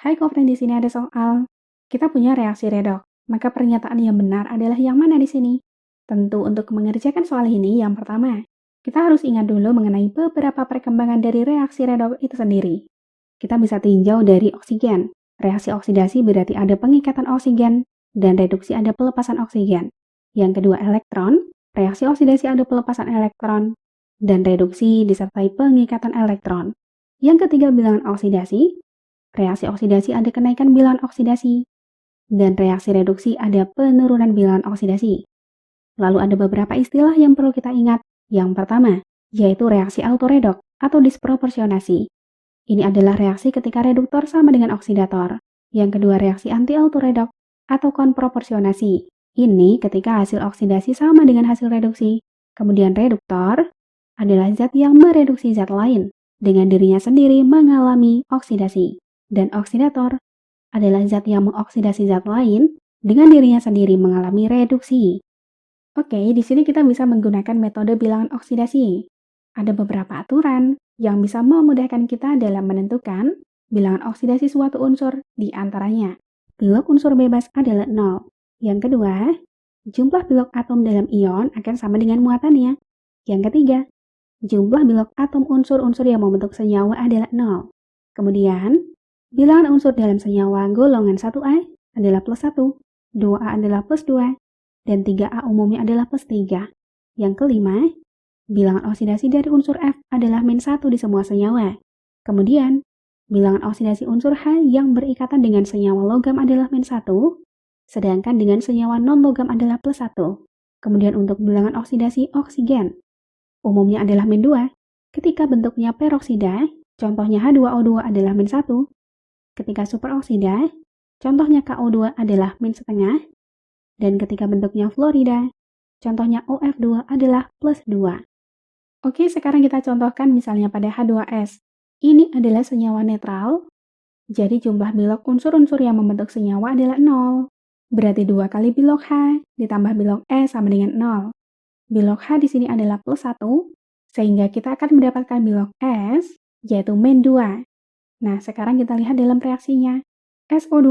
Hai Kofren, di sini ada soal. Kita punya reaksi redoks, maka pernyataan yang benar adalah yang mana di sini? Tentu untuk mengerjakan soal ini, yang pertama, kita harus ingat dulu mengenai beberapa perkembangan dari reaksi redoks itu sendiri. Kita bisa tinjau dari oksigen. Reaksi oksidasi berarti ada pengikatan oksigen, dan reduksi ada pelepasan oksigen. Yang kedua elektron, reaksi oksidasi ada pelepasan elektron, dan reduksi disertai pengikatan elektron. Yang ketiga bilangan oksidasi, reaksi oksidasi ada kenaikan bilangan oksidasi, dan reaksi reduksi ada penurunan bilangan oksidasi. Lalu ada beberapa istilah yang perlu kita ingat. Yang pertama, yaitu reaksi autoredoks atau disproporsionasi. Ini adalah reaksi ketika reduktor sama dengan oksidator. Yang kedua, reaksi anti-autoredoks atau konproporsionasi. Ini ketika hasil oksidasi sama dengan hasil reduksi. Kemudian reduktor adalah zat yang mereduksi zat lain dengan dirinya sendiri mengalami oksidasi. Dan oksidator adalah zat yang mengoksidasi zat lain dengan dirinya sendiri mengalami reduksi. Oke, di sini kita bisa menggunakan metode bilangan oksidasi. Ada beberapa aturan yang bisa memudahkan kita dalam menentukan bilangan oksidasi suatu unsur, di antaranya blok unsur bebas adalah 0. Yang kedua, jumlah blok atom dalam ion akan sama dengan muatannya. Yang ketiga, jumlah blok atom unsur-unsur yang membentuk senyawa adalah 0. Kemudian, bilangan unsur dalam senyawa golongan 1A adalah plus 1, 2A adalah plus 2, dan 3A umumnya adalah plus 3. Yang kelima, bilangan oksidasi dari unsur F adalah min 1 di semua senyawa. Kemudian, bilangan oksidasi unsur H yang berikatan dengan senyawa logam adalah min 1, sedangkan dengan senyawa non-logam adalah plus 1. Kemudian untuk bilangan oksidasi oksigen, umumnya adalah min 2. Ketika bentuknya peroksida, contohnya H2O2 adalah min 1. Ketika superoksida, contohnya KO2 adalah min setengah. Dan ketika bentuknya fluorida, contohnya OF2 adalah plus 2. Oke, sekarang kita contohkan misalnya pada H2S. Ini adalah senyawa netral, jadi jumlah bilok unsur-unsur yang membentuk senyawa adalah 0. Berarti 2 kali bilok H ditambah bilok S sama dengan 0. Bilok H di sini adalah plus 1, sehingga kita akan mendapatkan bilok S, yaitu min 2. Nah, sekarang kita lihat dalam reaksinya. SO2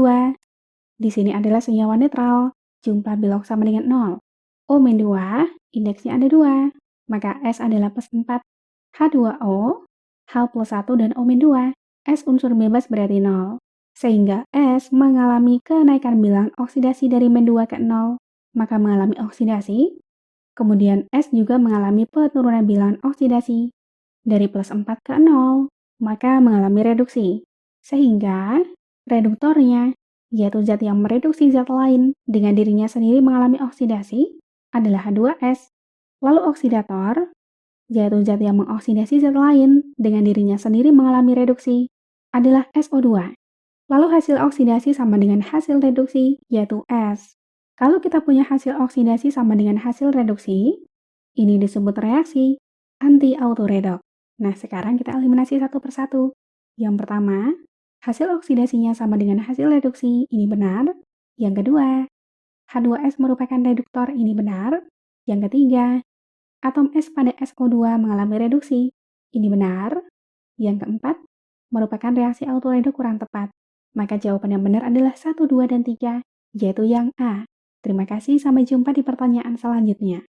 di sini adalah senyawa netral, jumlah bilok sama dengan 0. O-2, indeksnya ada 2. Maka S adalah plus 4, H2O, H plus 1 dan O-2. S unsur bebas berarti 0. Sehingga S mengalami kenaikan bilangan oksidasi dari min 2 ke 0, maka mengalami oksidasi. Kemudian S juga mengalami penurunan bilangan oksidasi dari plus 4 ke 0, maka mengalami reduksi. Sehingga reduktornya, yaitu zat yang mereduksi zat lain dengan dirinya sendiri mengalami oksidasi, adalah H2S. Lalu oksidator, yaitu zat yang mengoksidasi zat lain dengan dirinya sendiri mengalami reduksi, adalah SO2. Lalu hasil oksidasi sama dengan hasil reduksi, yaitu S. Kalau kita punya hasil oksidasi sama dengan hasil reduksi, ini disebut reaksi anti-autoredoks. Nah, sekarang kita eliminasi satu persatu. Yang pertama, hasil oksidasinya sama dengan hasil reduksi, ini benar. Yang kedua, H2S merupakan reduktor, ini benar. Yang ketiga, atom S pada SO2 mengalami reduksi, ini benar. Yang keempat, merupakan reaksi autoredoks kurang tepat. Maka jawaban yang benar adalah 1, 2, dan 3, yaitu yang A. Terima kasih, sampai jumpa di pertanyaan selanjutnya.